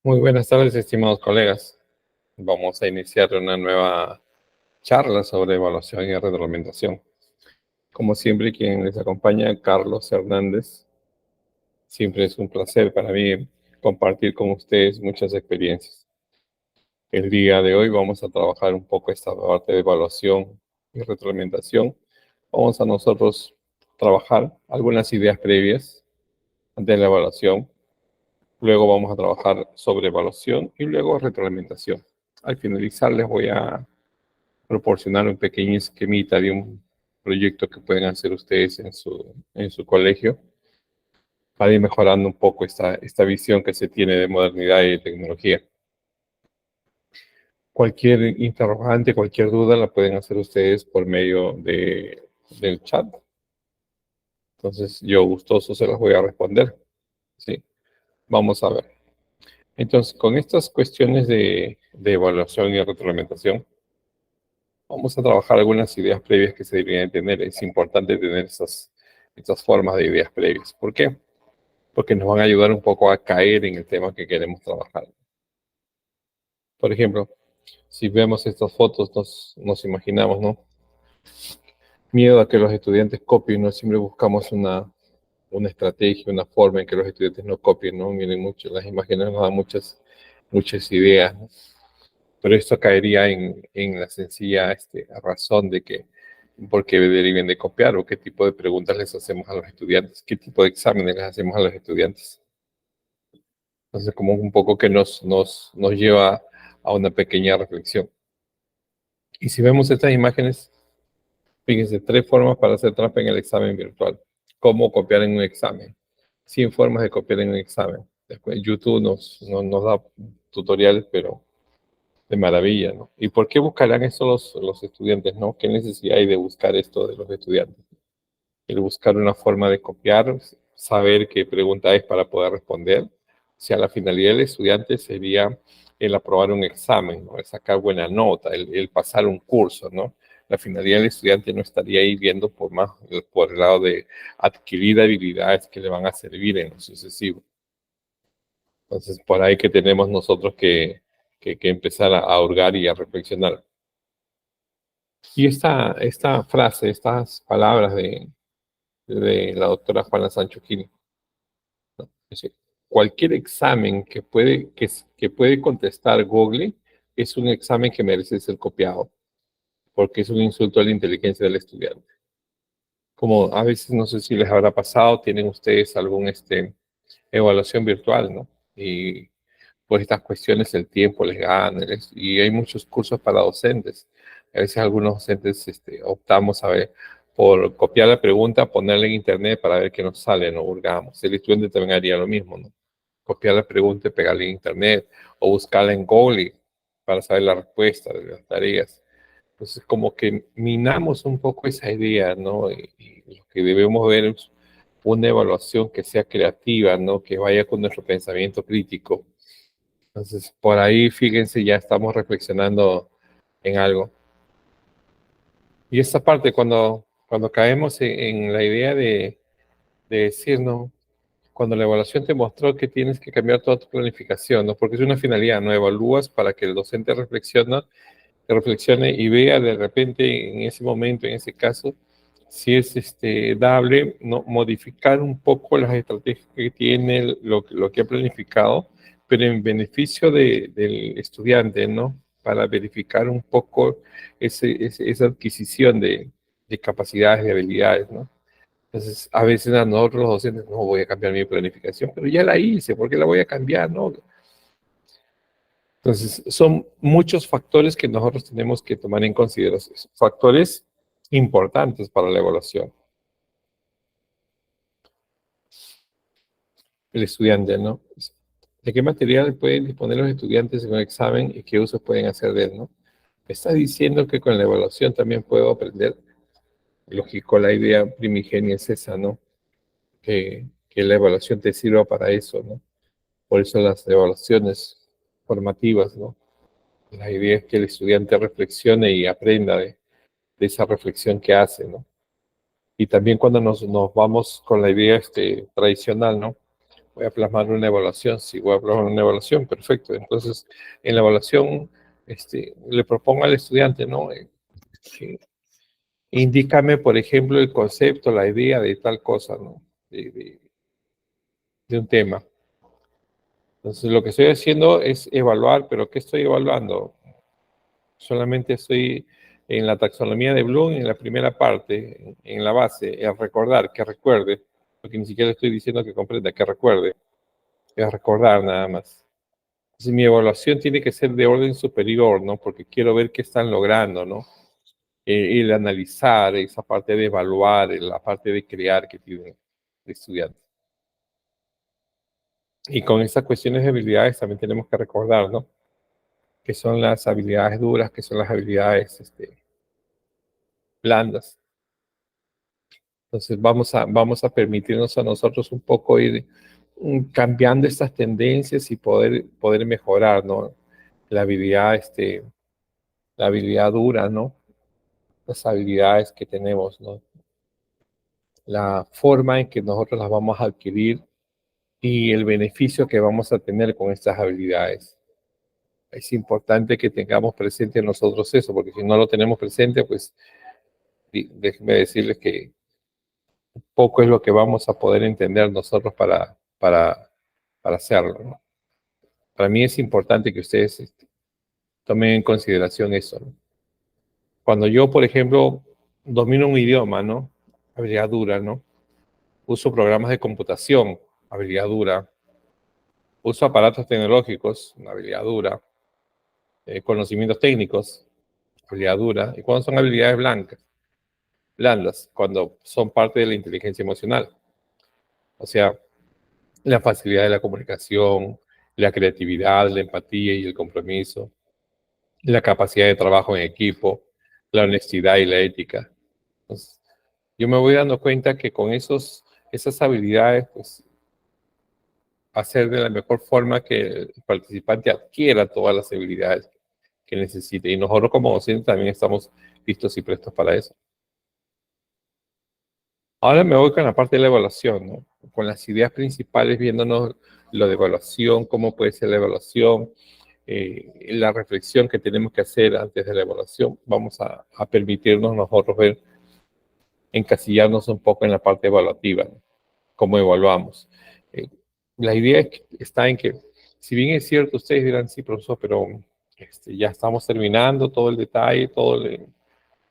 Muy buenas tardes, estimados colegas. Vamos a iniciar una nueva charla sobre evaluación y retroalimentación. Como siempre, quien les acompaña, Carlos Hernández. Siempre es un placer para mí compartir con ustedes muchas experiencias. El día de hoy vamos a trabajar un poco esta parte de evaluación y retroalimentación. Vamos a nosotros trabajar algunas ideas previas de la evaluación. Luego vamos a trabajar sobre evaluación y luego retroalimentación. Al finalizar les voy a proporcionar un pequeño esquemita de un proyecto que pueden hacer ustedes en su colegio para ir mejorando un poco esta visión que se tiene de modernidad y de tecnología. Cualquier interrogante, cualquier duda la pueden hacer ustedes por medio del chat. Entonces yo gustoso se las voy a responder. ¿Sí? Vamos a ver. Entonces, con estas cuestiones de evaluación y retroalimentación, vamos a trabajar algunas ideas previas que se deberían tener. Es importante tener estas formas de ideas previas. ¿Por qué? Porque nos van a ayudar un poco a caer en el tema que queremos trabajar. Por ejemplo, si vemos estas fotos, nos imaginamos, ¿no? Miedo a que los estudiantes copien, ¿no? Siempre buscamos una estrategia, una forma en que los estudiantes no copien, ¿no? Miren mucho, las imágenes nos dan muchas ideas, ¿no? Pero esto caería en la sencilla razón de que por qué deben de copiar o qué tipo de preguntas les hacemos a los estudiantes, qué tipo de exámenes les hacemos a los estudiantes. Entonces, como un poco que nos lleva a una pequeña reflexión. Y si vemos estas imágenes, fíjense, 3 formas para hacer trampa en el examen virtual. ¿Cómo copiar en un examen? 100 formas de copiar en un examen. Después, YouTube nos da tutoriales, pero de maravilla, ¿no? ¿Y por qué buscarán esto los estudiantes, no? ¿Qué necesidad hay de buscar esto de los estudiantes? El buscar una forma de copiar, saber qué pregunta es para poder responder. O sea, la finalidad del estudiante sería el aprobar un examen, ¿no? El sacar buena nota, el pasar un curso, ¿no? La finalidad del estudiante no estaría ahí viendo por el lado de adquirir habilidades que le van a servir en lo sucesivo. Entonces, por ahí que tenemos nosotros que empezar a hurgar y a reflexionar. Y esta frase, estas palabras de la doctora Juana Sancho Gil, ¿no? Es decir, cualquier examen que puede contestar Google es un examen que merece ser copiado, porque es un insulto a la inteligencia del estudiante. Como a veces, no sé si les habrá pasado, tienen ustedes algún evaluación virtual, ¿no? Y por estas cuestiones el tiempo les gana, y hay muchos cursos para docentes. A veces algunos docentes optamos a ver por copiar la pregunta, ponerla en internet para ver qué nos sale, no hurgamos. El estudiante también haría lo mismo, ¿no? Copiar la pregunta y pegarla en internet o buscarla en Google para saber la respuesta de las tareas. Entonces, como que minamos un poco esa idea, ¿no? Y lo que debemos ver es una evaluación que sea creativa, ¿no? Que vaya con nuestro pensamiento crítico. Entonces, por ahí, fíjense, ya estamos reflexionando en algo. Y esta parte, cuando caemos en la idea de decir, ¿no? Cuando la evaluación te mostró que tienes que cambiar toda tu planificación, ¿no? Porque es una finalidad, ¿no? Evalúas para que el docente reflexione y vea de repente en ese momento, en ese caso, si es dable, ¿no? Modificar un poco las estrategias que tiene, lo que ha planificado, pero en beneficio del estudiante, ¿no? Para verificar un poco esa adquisición de capacidades, de habilidades, ¿no? Entonces, a veces a nosotros los docentes no voy a cambiar mi planificación, pero ya la hice, ¿por qué la voy a cambiar, no? Entonces, son muchos factores que nosotros tenemos que tomar en consideración, factores importantes para la evaluación. El estudiante, ¿no? ¿De qué material pueden disponer los estudiantes en un examen y qué usos pueden hacer de él, no? Me está diciendo que con la evaluación también puedo aprender. Lógico, la idea primigenia es esa, ¿no? Que la evaluación te sirva para eso, ¿no? Por eso las evaluaciones formativas, ¿no? La idea es que el estudiante reflexione y aprenda de esa reflexión que hace, ¿no? Y también cuando nos vamos con la idea tradicional, ¿no? Voy a plasmar una evaluación. Si voy a plasmar una evaluación, perfecto. Entonces, en la evaluación, le propongo al estudiante, ¿no? Que indícame, por ejemplo, el concepto, la idea de tal cosa, ¿no? De un tema. Entonces, lo que estoy haciendo es evaluar, pero ¿qué estoy evaluando? Solamente estoy en la taxonomía de Bloom, en la primera parte, en la base, en recordar, que recuerde, porque ni siquiera estoy diciendo que comprenda, que recuerde, es recordar nada más. Entonces, mi evaluación tiene que ser de orden superior, ¿no? Porque quiero ver qué están logrando, ¿no? El analizar, esa parte de evaluar, la parte de crear que tiene el estudiante. Y con esas cuestiones de habilidades también tenemos que recordar, ¿no? Que son las habilidades duras, que son las habilidades blandas. Entonces vamos a permitirnos a nosotros un poco ir cambiando estas tendencias y poder mejorar, ¿no? La habilidad, la habilidad dura, ¿no? Las habilidades que tenemos, ¿no? La forma en que nosotros las vamos a adquirir y el beneficio que vamos a tener con estas habilidades. Es importante que tengamos presente en nosotros eso, porque si no lo tenemos presente, pues déjenme decirles que poco es lo que vamos a poder entender nosotros para hacerlo, ¿no? Para mí es importante que ustedes tomen en consideración eso, ¿no? Cuando yo, por ejemplo, domino un idioma, ¿no? Habilidad dura, ¿no? Uso programas de computación, habilidad dura. Uso aparatos tecnológicos, una habilidad dura. Conocimientos técnicos, habilidad dura. ¿Y cuando son habilidades blandas? Cuando son parte de la inteligencia emocional. O sea, la facilidad de la comunicación, la creatividad, la empatía y el compromiso, la capacidad de trabajo en equipo, la honestidad y la ética. Entonces, yo me voy dando cuenta que con esas habilidades, pues, hacer de la mejor forma que el participante adquiera todas las habilidades que necesite. Y nosotros como docentes también estamos listos y prestos para eso. Ahora me voy con la parte de la evaluación, ¿no? Con las ideas principales, viéndonos lo de evaluación, cómo puede ser la evaluación, la reflexión que tenemos que hacer antes de la evaluación. Vamos a permitirnos nosotros ver, encasillarnos un poco en la parte evaluativa, ¿no? Cómo evaluamos. La idea está en que, si bien es cierto, ustedes dirán, sí, profesor, pero ya estamos terminando todo el detalle,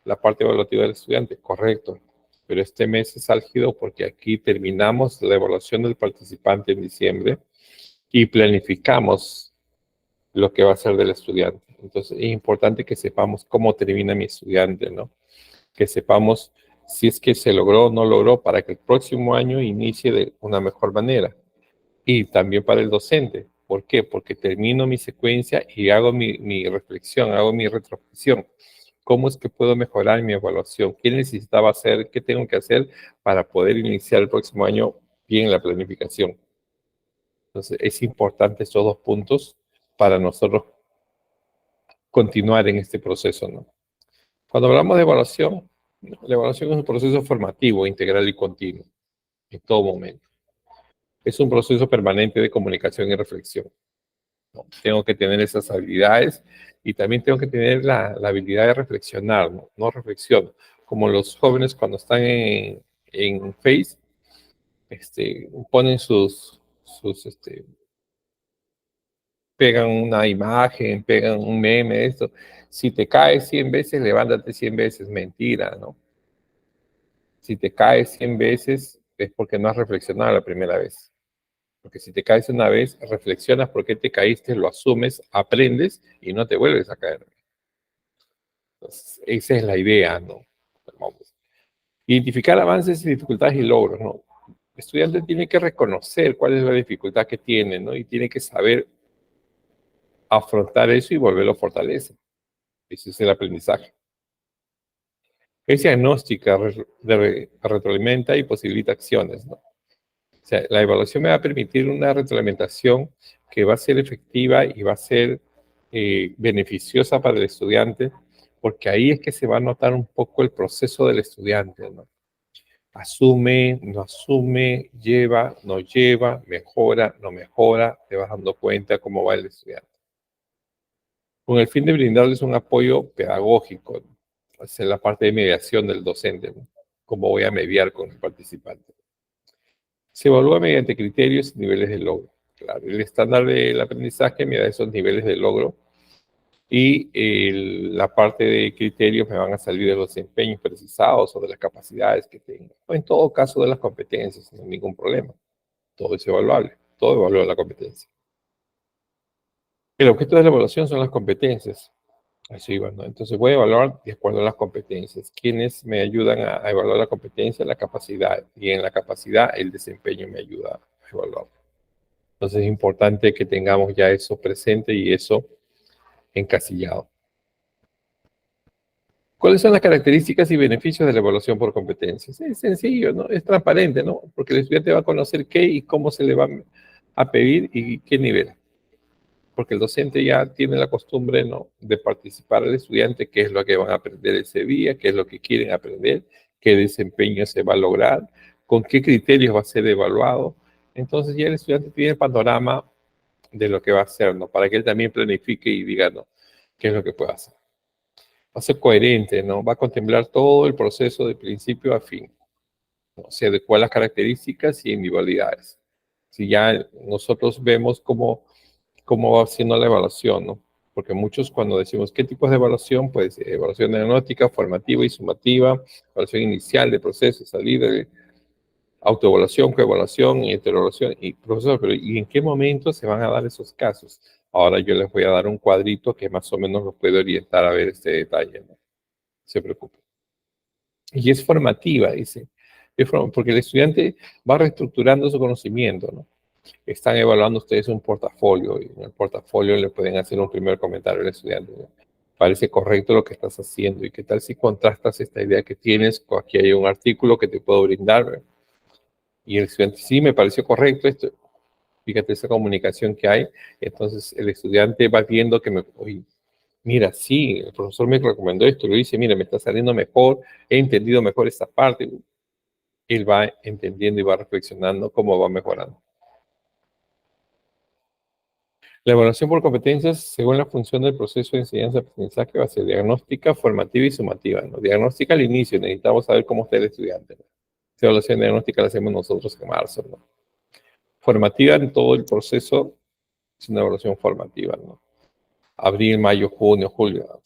la parte evaluativa del estudiante, correcto. Pero este mes es álgido porque aquí terminamos la evaluación del participante en diciembre y planificamos lo que va a ser del estudiante. Entonces, es importante que sepamos cómo termina mi estudiante, ¿no? Que sepamos si es que se logró o no logró para que el próximo año inicie de una mejor manera. Y también para el docente. ¿Por qué? Porque termino mi secuencia y hago mi reflexión, hago mi retrospección. ¿Cómo es que puedo mejorar mi evaluación? ¿Qué necesitaba hacer? ¿Qué tengo que hacer para poder iniciar el próximo año bien la planificación? Entonces, es importante estos dos puntos para nosotros continuar en este proceso, ¿no? Cuando hablamos de evaluación, la evaluación es un proceso formativo, integral y continuo, en todo momento. Es un proceso permanente de comunicación y reflexión, ¿no? Tengo que tener esas habilidades y también tengo que tener la habilidad de reflexionar, ¿no? No reflexiono. Como los jóvenes cuando están en Face, ponen pegan una imagen, pegan un meme, esto. Si te caes 100 veces, levántate 100 veces. Mentira, ¿no? Si te caes 100 veces, es porque no has reflexionado la primera vez. Porque si te caes una vez, reflexionas por qué te caíste, lo asumes, aprendes y no te vuelves a caer. Entonces, esa es la idea, ¿no? Vamos. Identificar avances y dificultades y logros, ¿no? El estudiante tiene que reconocer cuál es la dificultad que tiene, ¿no? Y tiene que saber afrontar eso y volverlo fortaleza. Ese es el aprendizaje. Es diagnóstica, retroalimenta y posibilita acciones, ¿no? O sea, la evaluación me va a permitir una retroalimentación que va a ser efectiva y va a ser beneficiosa para el estudiante, porque ahí es que se va a notar un poco el proceso del estudiante, ¿no? asume, no asume, lleva, no lleva, mejora, no mejora, te vas dando cuenta cómo va el estudiante. Con el fin de brindarles un apoyo pedagógico, ¿no? Esa es la parte de mediación del docente, ¿no? Cómo voy a mediar con el participante. Se evalúa mediante criterios y niveles de logro. Claro, el estándar del aprendizaje me da esos niveles de logro y la parte de criterios me van a salir de los desempeños precisados o de las capacidades que tengo. O en todo caso de las competencias, no hay ningún problema. Todo es evaluable, todo evalúa la competencia. El objeto de la evaluación son las competencias. Así iba, ¿no? Entonces voy a evaluar de acuerdo a las competencias. ¿Quiénes me ayudan a evaluar la competencia? La capacidad. Y en la capacidad el desempeño me ayuda a evaluar. Entonces es importante que tengamos ya eso presente y eso encasillado. ¿Cuáles son las características y beneficios de la evaluación por competencias? Es sencillo, ¿no? Es transparente, ¿no? Porque el estudiante va a conocer qué y cómo se le va a pedir y qué nivel. Porque el docente ya tiene la costumbre, ¿no?, de participar al estudiante, qué es lo que van a aprender ese día, qué es lo que quieren aprender, qué desempeño se va a lograr, con qué criterios va a ser evaluado. Entonces ya el estudiante tiene el panorama de lo que va a hacer, ¿no? Para que él también planifique y diga, ¿no?, qué es lo que puede hacer. Va a ser coherente, ¿no? Va a contemplar todo el proceso de principio a fin, ¿no? Se adecua a las características y individualidades. Si ya nosotros vemos cómo va haciendo la evaluación, ¿no? Porque muchos cuando decimos qué tipos de evaluación, pues evaluación diagnóstica, formativa y sumativa, evaluación inicial de proceso, salida, de autoevaluación, coevaluación y heteroevaluación. Y profesor, pero ¿y en qué momento se van a dar esos casos? Ahora yo les voy a dar un cuadrito que más o menos los puede orientar a ver este detalle, ¿no? No se preocupe. Y es formativa, dice, porque el estudiante va reestructurando su conocimiento, ¿no? Están evaluando ustedes un portafolio y en el portafolio le pueden hacer un primer comentario al estudiante, ¿no? Parece correcto lo que estás haciendo y qué tal si contrastas esta idea que tienes, aquí hay un artículo que te puedo brindar, ¿no? Y el estudiante, sí, me pareció correcto esto, fíjate esa comunicación que hay, entonces el estudiante va viendo que oye, mira, sí, el profesor me recomendó esto, lo dice, mira, me está saliendo mejor, he entendido mejor esta parte, él va entendiendo y va reflexionando cómo va mejorando. La evaluación por competencias, según la función del proceso de enseñanza-aprendizaje, va a ser diagnóstica, formativa y sumativa, ¿no? Diagnóstica al inicio, necesitamos saber cómo está el estudiante, ¿no? Esa evaluación diagnóstica la hacemos nosotros en marzo, ¿no? Formativa en todo el proceso es una evaluación formativa, ¿no? Abril, mayo, junio, julio,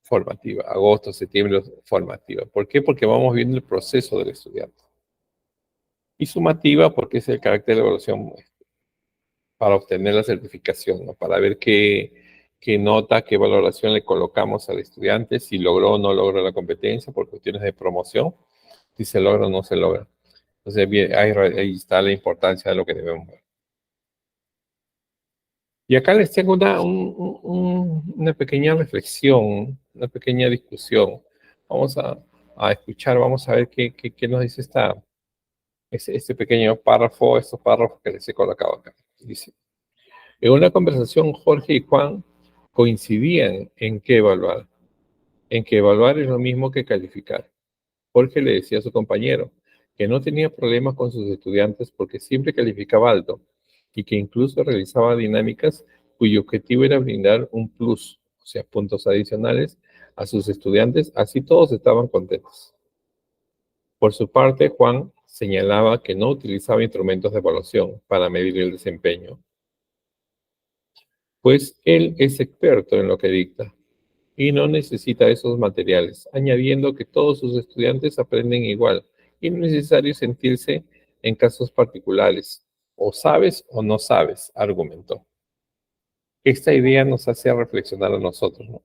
formativa. Agosto, septiembre, formativa. ¿Por qué? Porque vamos viendo el proceso del estudiante. Y sumativa porque es el carácter de la evaluación para obtener la certificación, ¿no? Para ver qué nota, qué valoración le colocamos al estudiante, si logró o no logró la competencia por cuestiones de promoción, si se logra o no se logra. Entonces, bien, ahí está la importancia de lo que debemos ver. Y acá les tengo una pequeña reflexión, una pequeña discusión. Vamos a escuchar, vamos a ver qué nos dice este pequeño párrafo, estos párrafos que les he colocado acá. Dice: en una conversación, Jorge y Juan coincidían en que evaluar es lo mismo que calificar. Jorge le decía a su compañero que no tenía problemas con sus estudiantes porque siempre calificaba alto y que incluso realizaba dinámicas cuyo objetivo era brindar un plus, o sea, puntos adicionales a sus estudiantes, así todos estaban contentos. Por su parte, Juan señalaba que no utilizaba instrumentos de evaluación para medir el desempeño, pues él es experto en lo que dicta y no necesita esos materiales, añadiendo que todos sus estudiantes aprenden igual y no es necesario sentirse en casos particulares. O sabes o no sabes, argumentó. Esta idea nos hace reflexionar a nosotros, ¿no?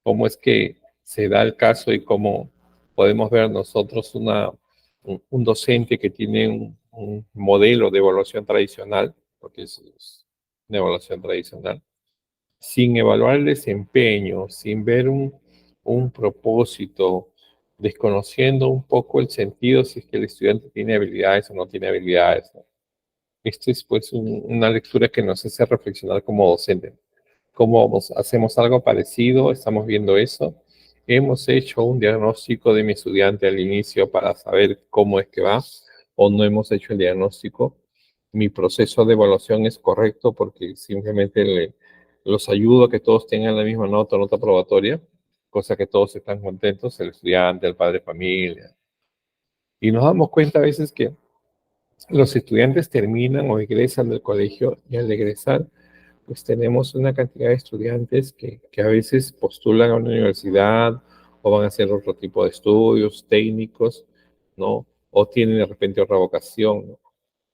Cómo es que se da el caso y cómo podemos ver nosotros un docente que tiene un modelo de evaluación tradicional, porque es una evaluación tradicional, sin evaluar el desempeño, sin ver un propósito, desconociendo un poco el sentido si es que el estudiante tiene habilidades o no tiene habilidades, ¿no? Esto es pues una lectura que nos hace reflexionar como docente. ¿Cómo hacemos algo parecido? Estamos viendo eso hemos hecho un diagnóstico de mi estudiante al inicio para saber cómo es que va, o no hemos hecho el diagnóstico. Mi proceso de evaluación es correcto porque simplemente los ayudo a que todos tengan la misma nota, nota probatoria, cosa que todos están contentos, el estudiante, el padre de familia. Y nos damos cuenta a veces que los estudiantes terminan o egresan del colegio y al egresar, pues tenemos una cantidad de estudiantes que a veces postulan a una universidad o van a hacer otro tipo de estudios técnicos, ¿no? O tienen de repente otra vocación, ¿no?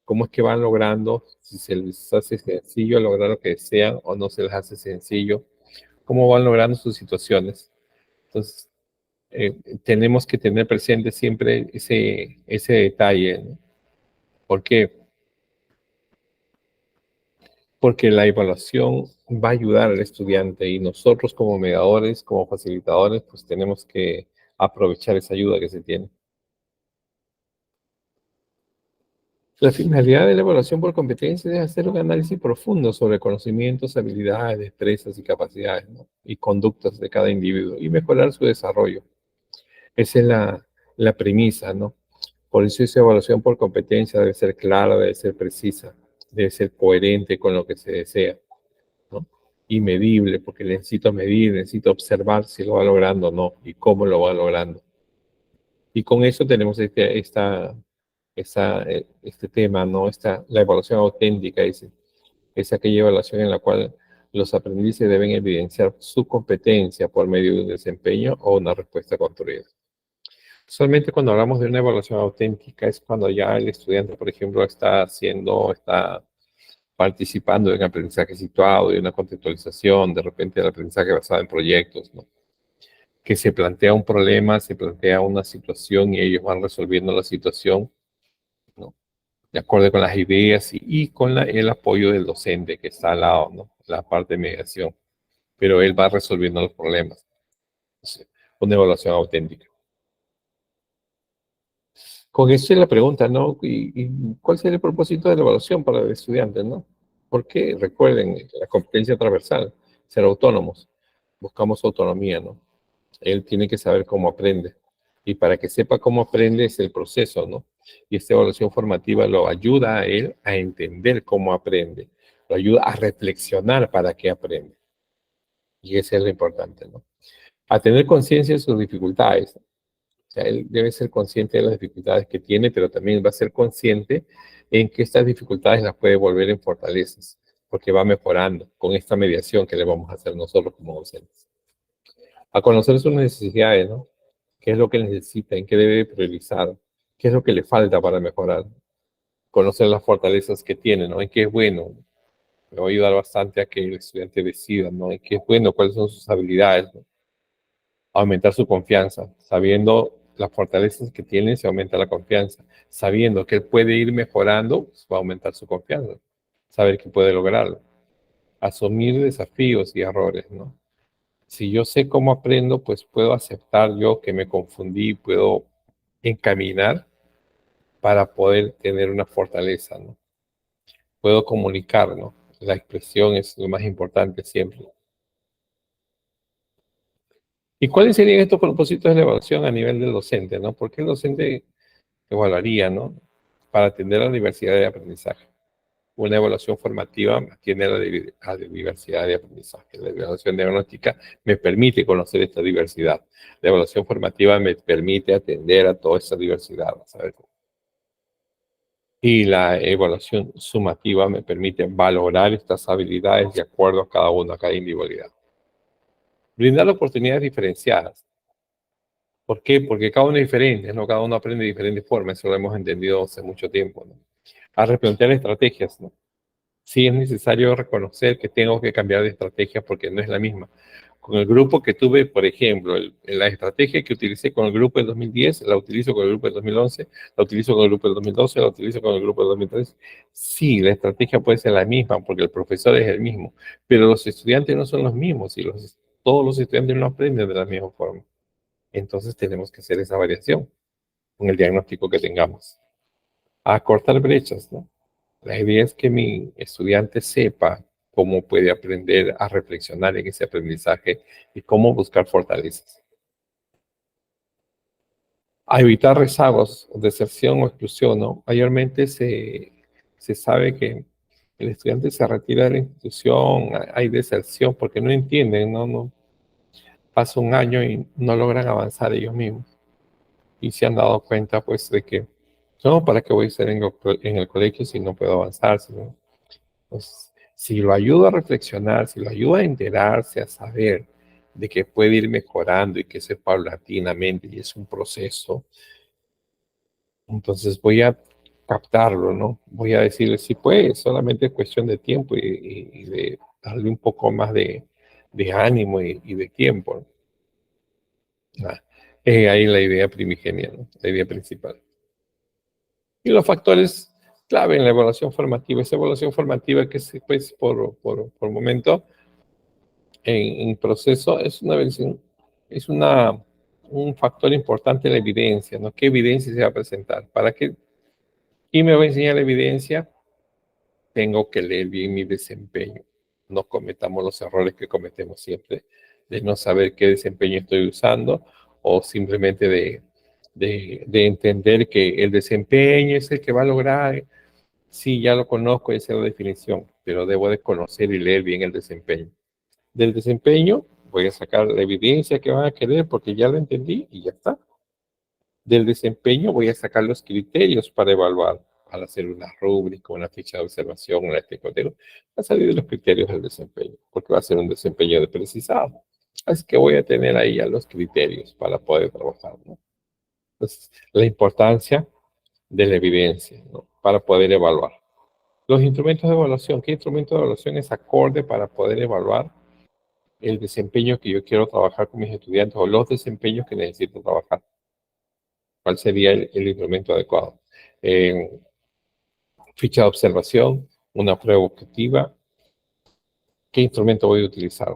¿Cómo es que van logrando, si se les hace sencillo lograr lo que desean o no se les hace sencillo? ¿Cómo van logrando sus situaciones? Entonces, tenemos que tener presente siempre ese detalle, ¿no? ¿Por qué? Porque la evaluación va a ayudar al estudiante y nosotros como mediadores, como facilitadores, pues tenemos que aprovechar esa ayuda que se tiene. La finalidad de la evaluación por competencias es hacer un análisis profundo sobre conocimientos, habilidades, destrezas y capacidades, ¿no? Y conductas de cada individuo y mejorar su desarrollo. Esa es la premisa, ¿no? Por eso esa evaluación por competencia debe ser clara, debe ser precisa, debe ser coherente con lo que se desea, ¿no? Y medible, porque necesito medir, necesito observar si lo va logrando o no y cómo lo va logrando. Y con eso tenemos este tema, ¿no? La evaluación auténtica es aquella evaluación en la cual los aprendices deben evidenciar su competencia por medio de un desempeño o una respuesta construida. Solamente cuando hablamos de una evaluación auténtica es cuando ya el estudiante, por ejemplo, está participando en aprendizaje situado, de una contextualización, de repente el aprendizaje basado en proyectos, ¿no? Que se plantea un problema, se plantea una situación y ellos van resolviendo la situación, ¿no? De acuerdo con las ideas y con el apoyo del docente que está al lado, ¿no? La parte de mediación, pero él va resolviendo los problemas. Entonces, una evaluación auténtica. Con eso es la pregunta, ¿no? ¿Y cuál sería el propósito de la evaluación para el estudiante, ¿no? Porque recuerden, la competencia transversal, ser autónomos. Buscamos autonomía, ¿no? Él tiene que saber cómo aprende. Y para que sepa cómo aprende es el proceso, ¿no? Y esta evaluación formativa lo ayuda a él a entender cómo aprende. Lo ayuda a reflexionar para qué aprende. Y eso es lo importante, ¿no? A tener conciencia de sus dificultades. O sea, él debe ser consciente de las dificultades que tiene, pero también va a ser consciente en que estas dificultades las puede volver en fortalezas, porque va mejorando con esta mediación que le vamos a hacer nosotros como docentes. A conocer sus necesidades, ¿no? ¿Qué es lo que necesita? ¿En qué debe priorizar? ¿Qué es lo que le falta para mejorar? Conocer las fortalezas que tiene, ¿no? En qué es bueno. Me va a ayudar bastante a que el estudiante decida, ¿no? En qué es bueno, cuáles son sus habilidades, ¿no? Aumentar su confianza, sabiendo las fortalezas que tiene, se aumenta la confianza, sabiendo que él puede ir mejorando, pues va a aumentar su confianza, saber que puede lograrlo, asumir desafíos y errores, ¿no? Si yo sé cómo aprendo, pues puedo aceptar yo que me confundí, puedo encaminar para poder tener una fortaleza, ¿no? Puedo comunicar, ¿no? La expresión es lo más importante siempre. ¿Y cuáles serían estos propósitos de la evaluación a nivel del docente, no? Porque el docente evaluaría, ¿no? Para atender a la diversidad de aprendizaje. Una evaluación formativa atiende a la diversidad de aprendizaje. La evaluación diagnóstica me permite conocer esta diversidad. La evaluación formativa me permite atender a toda esta diversidad, ¿sabes? Y la evaluación sumativa me permite valorar estas habilidades de acuerdo a cada uno, a cada individualidad. Brindar oportunidades diferenciadas. ¿Por qué? Porque cada uno es diferente, ¿no? Cada uno aprende de diferentes formas, eso lo hemos entendido hace mucho tiempo, ¿no? A replantear estrategias, ¿no? Sí es necesario reconocer que tengo que cambiar de estrategia porque no es la misma. Con el grupo que tuve, por ejemplo, la estrategia que utilicé con el grupo del 2010, la utilizo con el grupo del 2011, la utilizo con el grupo del 2012, la utilizo con el grupo del 2013. Sí, la estrategia puede ser la misma porque el profesor es el mismo, pero los estudiantes no son los mismos y todos los estudiantes no aprenden de la misma forma. Entonces tenemos que hacer esa variación con el diagnóstico que tengamos. A cortar brechas, ¿no? La idea es que mi estudiante sepa cómo puede aprender a reflexionar en ese aprendizaje y cómo buscar fortalezas. A evitar rezagos, deserción o exclusión, ¿no? Mayormente se sabe que el estudiante se retira de la institución, hay deserción porque no entienden, ¿no? Pasa un año y no logran avanzar ellos mismos. Y se han dado cuenta, pues, de que, no, ¿para qué voy a estar en el colegio si no puedo avanzar? Pues, si lo ayudo a reflexionar, si lo ayudo a enterarse, a saber de que puede ir mejorando y que eso es paulatinamente y es un proceso, entonces voy a captarlo, ¿no? Voy a decirle, sí, pues, solamente es cuestión de tiempo y de darle un poco más de ánimo y de tiempo, ¿no? Ahí la idea primigenia, ¿no? La idea principal. Y los factores clave en la evaluación formativa, esa evaluación formativa que es, pues, por momento, en proceso, es un factor importante la evidencia, ¿no? ¿Qué evidencia se va a presentar? ¿Para qué? ¿Quién me va a enseñar la evidencia? Tengo que leer bien mi desempeño. No cometamos los errores que cometemos siempre, de no saber qué desempeño estoy usando o simplemente de entender que el desempeño es el que va a lograr. Sí, ya lo conozco, esa es la definición, pero debo de conocer y leer bien el desempeño. Del desempeño voy a sacar la evidencia que van a querer porque ya lo entendí y ya está. Del desempeño voy a sacar los criterios para evaluar, al hacer una rúbrica, una ficha de observación, una etiquetero, va a salir de los criterios del desempeño, porque va a ser un desempeño de precisado. Así que voy a tener ahí ya los criterios para poder trabajar, ¿no? Entonces, la importancia de la evidencia, ¿no? Para poder evaluar. Los instrumentos de evaluación, ¿qué instrumento de evaluación es acorde para poder evaluar el desempeño que yo quiero trabajar con mis estudiantes o los desempeños que necesito trabajar? ¿Cuál sería el instrumento adecuado? Ficha de observación, una prueba objetiva, ¿qué instrumento voy a utilizar?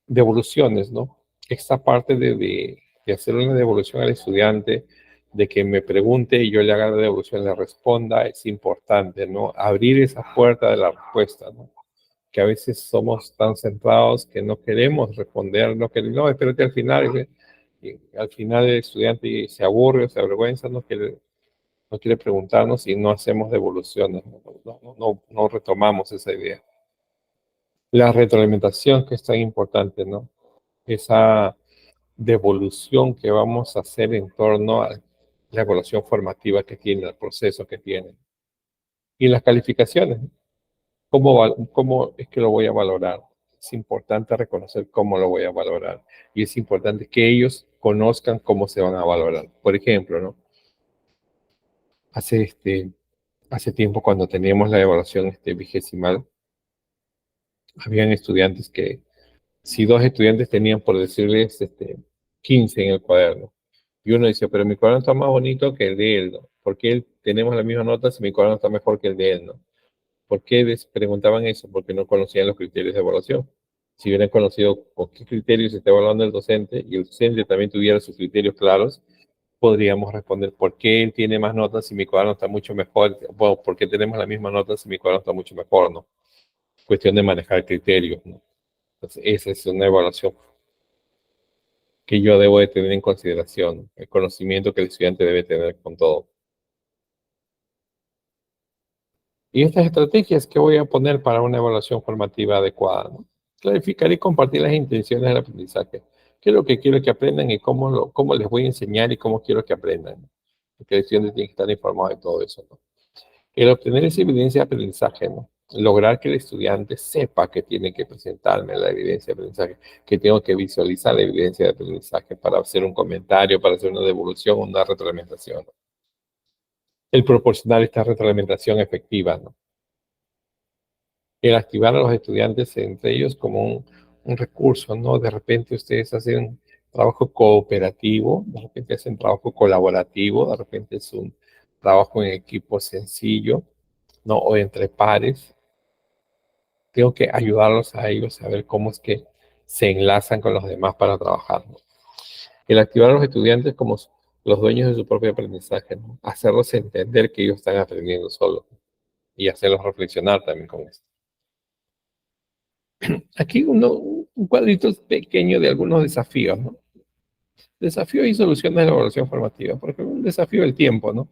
Devoluciones, ¿no? Esta parte de hacer una devolución al estudiante, de que me pregunte y yo le haga la devolución, le responda, es importante, ¿no? Abrir esa puerta de la respuesta, ¿no? Que a veces somos tan centrados que no queremos responder, no, espérate al final, y al final el estudiante se aburre o se avergüenza, no quiere preguntarnos y no hacemos devoluciones, no retomamos esa idea. La retroalimentación que es tan importante, ¿no? Esa devolución que vamos a hacer en torno a la evaluación formativa que tiene, el proceso que tiene. Y las calificaciones, ¿no? ¿Cómo es que lo voy a valorar? Es importante reconocer cómo lo voy a valorar. Y es importante que ellos conozcan cómo se van a valorar. Por ejemplo, ¿no? Hace tiempo cuando teníamos la evaluación vigesimal, habían estudiantes que, si dos estudiantes tenían, por decirles, 15 en el cuaderno, y uno dice, pero mi cuaderno está más bonito que el de él, ¿no? ¿Por qué tenemos la misma nota si mi cuaderno está mejor que el de él, ¿no? ¿Por qué les preguntaban eso? Porque no conocían los criterios de evaluación. Si hubieran conocido con qué criterios se está evaluando el docente y el docente también tuviera sus criterios claros, podríamos responder por qué él tiene más notas si mi cuaderno está mucho mejor. Bueno, ¿por qué tenemos la misma nota si mi cuaderno está mucho mejor, ¿no? Cuestión de manejar criterios, ¿no? Entonces, esa es una evaluación que yo debo de tener en consideración, el conocimiento que el estudiante debe tener con todo. Y estas estrategias que voy a poner para una evaluación formativa adecuada, ¿no? Clarificar y compartir las intenciones del aprendizaje. ¿Qué es lo que quiero que aprendan y cómo les voy a enseñar y cómo quiero que aprendan? Porque el estudiante tiene que estar informado de todo eso, ¿no? El obtener esa evidencia de aprendizaje, ¿no? Lograr que el estudiante sepa que tiene que presentarme la evidencia de aprendizaje, que tengo que visualizar la evidencia de aprendizaje para hacer un comentario, para hacer una devolución o una retroalimentación, ¿no? El proporcionar esta retroalimentación efectiva, ¿no? El activar a los estudiantes entre ellos como un recurso, ¿no? De repente ustedes hacen trabajo cooperativo, de repente hacen trabajo colaborativo, de repente es un trabajo en equipo sencillo, ¿no? O entre pares. Tengo que ayudarlos a ellos a ver cómo es que se enlazan con los demás para trabajar, ¿no? El activar a los estudiantes como los dueños de su propio aprendizaje, ¿no? Hacerlos entender que ellos están aprendiendo solos y hacerlos reflexionar también con esto. Aquí un cuadrito pequeño de algunos desafíos, ¿no? Desafío y soluciones de la evaluación formativa. Por ejemplo, un desafío el tiempo, ¿no?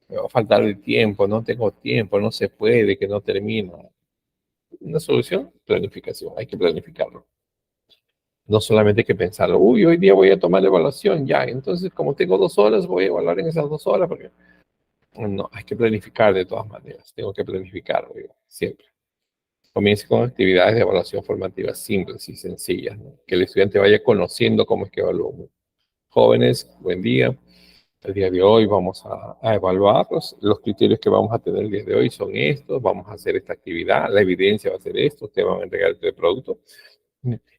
Me va a faltar el tiempo, no tengo tiempo, no se puede, que no termina. Una solución, planificación. Hay que planificarlo. No solamente hay que pensarlo, uy, hoy día voy a tomar la evaluación, ya, entonces como tengo 2 horas, voy a evaluar en esas 2 horas, porque no, hay que planificar de todas maneras, tengo que planificar, oiga, siempre. Comience con actividades de evaluación formativa simples y sencillas, ¿no? Que el estudiante vaya conociendo cómo es que evalúa. Jóvenes, buen día. El día de hoy vamos a evaluarlos. Los criterios que vamos a tener el día de hoy son estos. Vamos a hacer esta actividad. La evidencia va a ser esto. Ustedes van a entregar este producto.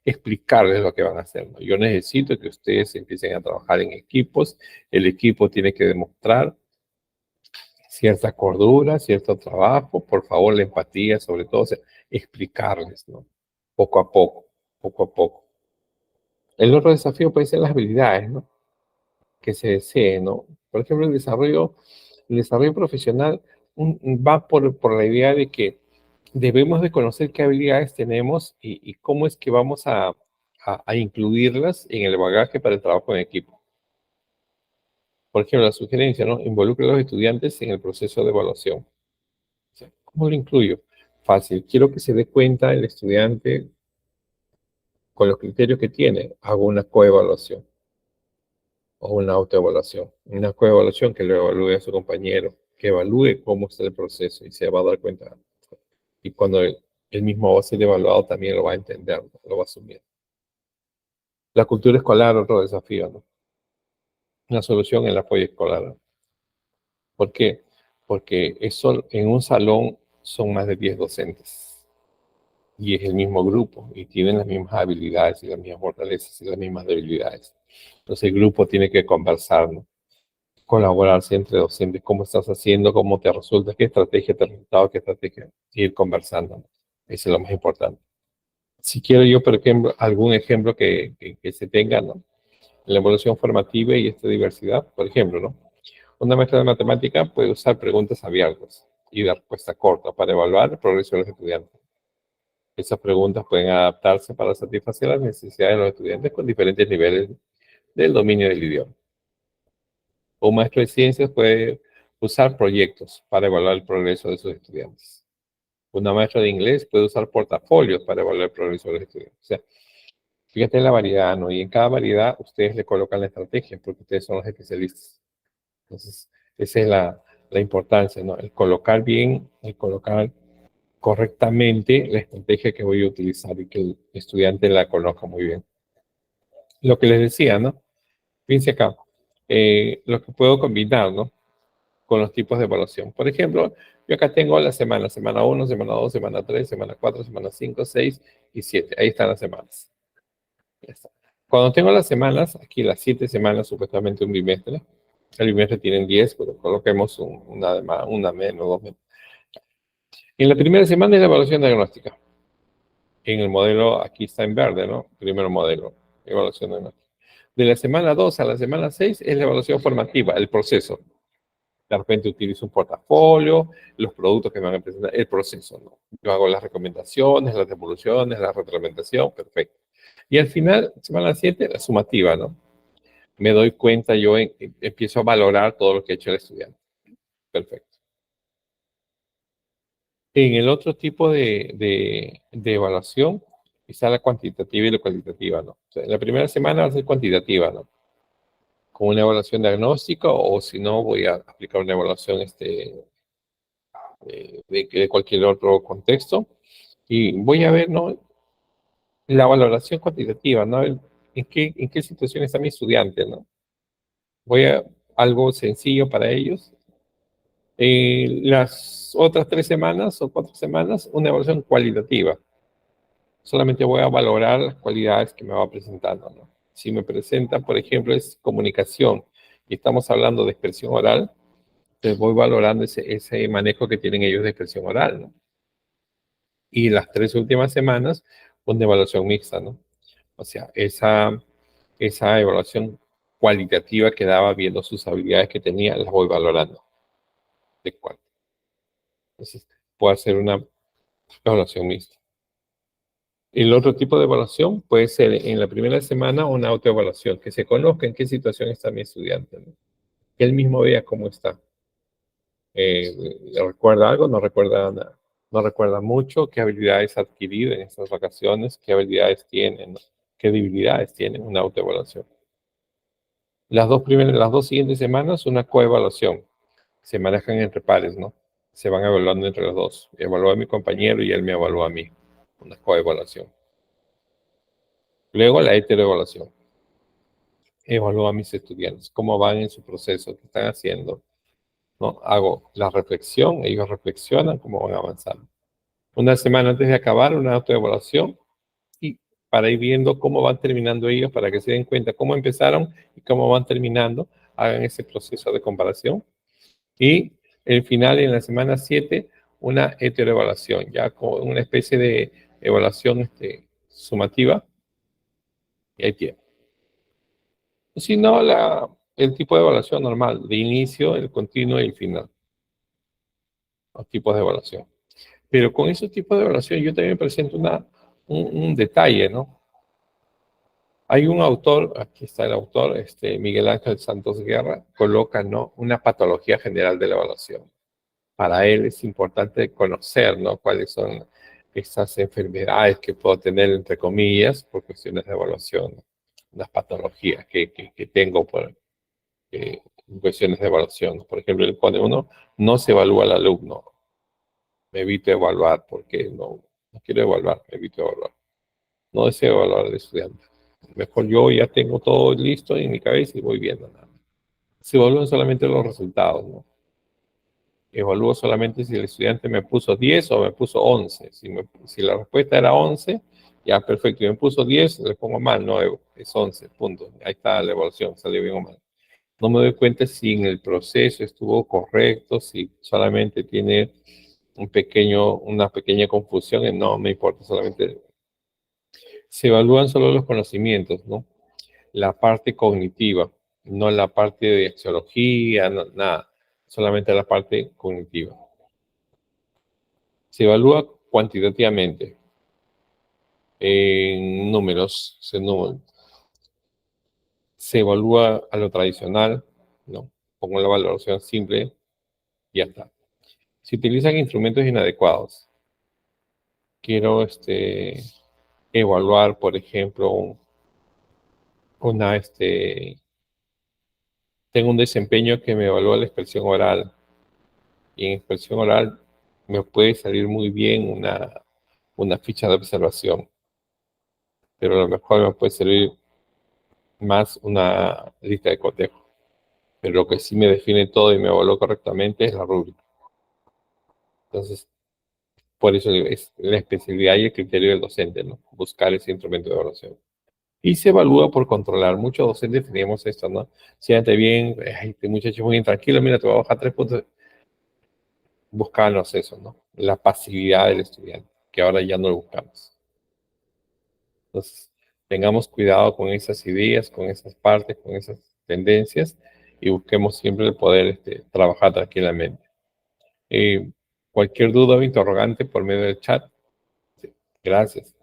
Explicarles lo que van a hacer, ¿no? Yo necesito que ustedes empiecen a trabajar en equipos. El equipo tiene que demostrar cierta cordura, cierto trabajo. Por favor, la empatía, sobre todo, o sea, explicarles, ¿no? Poco a poco, poco a poco. El otro desafío puede ser las habilidades, ¿no? Que se desee, ¿no? Por ejemplo, el desarrollo profesional va por la idea de que debemos de conocer qué habilidades tenemos y cómo es que vamos a incluirlas en el bagaje para el trabajo en equipo. Por ejemplo, la sugerencia, ¿no? Involucre a los estudiantes en el proceso de evaluación. O sea, ¿cómo lo incluyo? Fácil. Quiero que se dé cuenta el estudiante con los criterios que tiene. Hago una coevaluación o una autoevaluación. Una coevaluación que lo evalúe a su compañero, que evalúe cómo está el proceso y se va a dar cuenta. Y cuando él mismo va a ser evaluado, también lo va a entender, ¿no? Lo va a asumir. La cultura escolar, otro desafío, ¿no? La solución, el apoyo escolar, ¿no? ¿Por qué? Porque eso, en un salón son más de 10 docentes y es el mismo grupo y tienen las mismas habilidades y las mismas fortalezas y las mismas debilidades. Entonces el grupo tiene que conversar, ¿no? Colaborarse entre docentes, cómo estás haciendo, cómo te resulta, qué estrategia te ha resultado, qué estrategia, ir conversando, ¿no? Eso es lo más importante. Si quiero yo, por ejemplo, algún ejemplo que se tenga, ¿no? La evolución formativa y esta diversidad, por ejemplo, ¿no? Una maestra de matemática puede usar preguntas abiertas y dar respuesta corta para evaluar el progreso de los estudiantes. Esas preguntas pueden adaptarse para satisfacer las necesidades de los estudiantes con diferentes niveles del dominio del idioma. Un maestro de ciencias puede usar proyectos para evaluar el progreso de sus estudiantes. Una maestra de inglés puede usar portafolios para evaluar el progreso de los estudiantes. O sea, fíjate en la variedad, ¿no? Y en cada variedad ustedes le colocan la estrategia porque ustedes son los especialistas. Entonces, esa es la importancia, ¿no? El colocar bien, el colocar correctamente la estrategia que voy a utilizar y que el estudiante la conozca muy bien. Lo que les decía, ¿no? Fíjense acá, lo que puedo combinar, ¿no? Con los tipos de evaluación. Por ejemplo, yo acá tengo la semana 1, semana 2, semana 3, semana 4, semana 5, 6 y 7. Ahí están las semanas. Ya está. Cuando tengo las semanas, aquí las 7 semanas, supuestamente un bimestre. El bimestre tienen 10, pero coloquemos una de más, una menos, dos menos. En la primera semana es la evaluación diagnóstica. En el modelo, aquí está en verde, ¿no? Primer modelo, evaluación diagnóstica. De la semana 2 a la semana 6 es la evaluación formativa, el proceso. De repente utilizo un portafolio, los productos que me van a presentar, el proceso, ¿no? Yo hago las recomendaciones, las devoluciones, la retroalimentación, perfecto. Y al final, semana 7, la sumativa, ¿no? Me doy cuenta, yo empiezo a valorar todo lo que ha hecho el estudiante. Perfecto. En el otro tipo de evaluación está la cuantitativa y la cualitativa, ¿no? O sea, en la primera semana va a ser cuantitativa, ¿no? Con una evaluación diagnóstica o si no, voy a aplicar una evaluación de cualquier otro contexto y voy a ver, ¿no? La valoración cuantitativa, ¿no? ¿En qué situación está mi estudiante, ¿no? Voy a algo sencillo para ellos. Las otras 3 semanas o 4 semanas, una evaluación cualitativa. Solamente voy a valorar las cualidades que me va presentando, ¿no? Si me presenta, por ejemplo, es comunicación y estamos hablando de expresión oral, pues voy valorando ese manejo que tienen ellos de expresión oral, ¿no? Y las 3 últimas semanas, una evaluación mixta, ¿no? O sea, esa evaluación cualitativa que daba viendo sus habilidades que tenía, las voy valorando. ¿De cuál? Entonces, puedo hacer una evaluación mixta. El otro tipo de evaluación puede ser en la primera semana una autoevaluación, que se conozca en qué situación está mi estudiante, ¿no? Que él mismo vea cómo está. ¿Recuerda algo? ¿No recuerda nada? ¿No recuerda mucho? ¿Qué habilidades ha adquirido en estas vacaciones? ¿Qué habilidades tiene? ¿No? ¿Qué debilidades tiene? Una autoevaluación. Las dos siguientes semanas, una coevaluación. Se manejan entre pares, ¿no? Se van evaluando entre los dos. Evalúa a mi compañero y él me evalúa a mí. Una coevaluación. Luego la heteroevaluación. Evalúo a mis estudiantes, cómo van en su proceso, qué están haciendo, ¿no? Hago la reflexión, ellos reflexionan cómo van avanzando. Una semana antes de acabar, una autoevaluación y para ir viendo cómo van terminando ellos, para que se den cuenta cómo empezaron y cómo van terminando, hagan ese proceso de comparación. Y el final, en la semana 7, una heteroevaluación, ya con una especie de evaluación sumativa, y ahí tiene. Si no, el tipo de evaluación normal, de inicio, el continuo y el final, los tipos de evaluación. Pero con esos tipos de evaluación yo también presento un detalle, ¿no? Hay un autor, aquí está el autor, Miguel Ángel Santos Guerra, coloca, ¿no?, una patología general de la evaluación. Para él es importante conocer, ¿no?, cuáles son esas enfermedades que puedo tener, entre comillas, por cuestiones de evaluación, ¿no? Las patologías que tengo por cuestiones de evaluación. Por ejemplo, él pone uno, no se evalúa al alumno. Me evito evaluar porque no quiero evaluar, me evito evaluar. No deseo evaluar al estudiante. Mejor yo ya tengo todo listo en mi cabeza y voy viendo nada. Se evalúan solamente los resultados, ¿no? Evalúo solamente si el estudiante me puso 10 o me puso 11. Si la respuesta era 11, ya perfecto. Si me puso 10, le pongo mal, no, es 11, punto. Ahí está la evaluación, salió bien o mal. No me doy cuenta si en el proceso estuvo correcto, si solamente tiene una pequeña confusión, y no me importa, solamente se evalúan solo los conocimientos, ¿no? La parte cognitiva, no la parte de axiología, nada, solamente la parte cognitiva. Se evalúa cuantitativamente, en números, se evalúa a lo tradicional, ¿no? Pongo la valoración simple y ya está. Se utilizan instrumentos inadecuados. Quiero evaluar, por ejemplo, tengo un desempeño que me evalúa la expresión oral. Y en expresión oral me puede salir muy bien una ficha de observación, pero a lo mejor me puede servir más una lista de cotejo. Pero lo que sí me define todo y me evalúa correctamente es la rúbrica. Entonces, por eso es la especialidad y el criterio del docente, ¿no? Buscar ese instrumento de evaluación. Y se evalúa por controlar. Muchos docentes teníamos esto, ¿no? Siéntate bien, este muchacho es muy intranquilo, mira, te va a bajar 3 puntos. Buscábamos eso, ¿no? La pasividad del estudiante, que ahora ya no lo buscamos. Entonces, tengamos cuidado con esas ideas, con esas partes, con esas tendencias y busquemos siempre el poder trabajar tranquilamente. Cualquier duda o interrogante por medio del chat. Sí, gracias.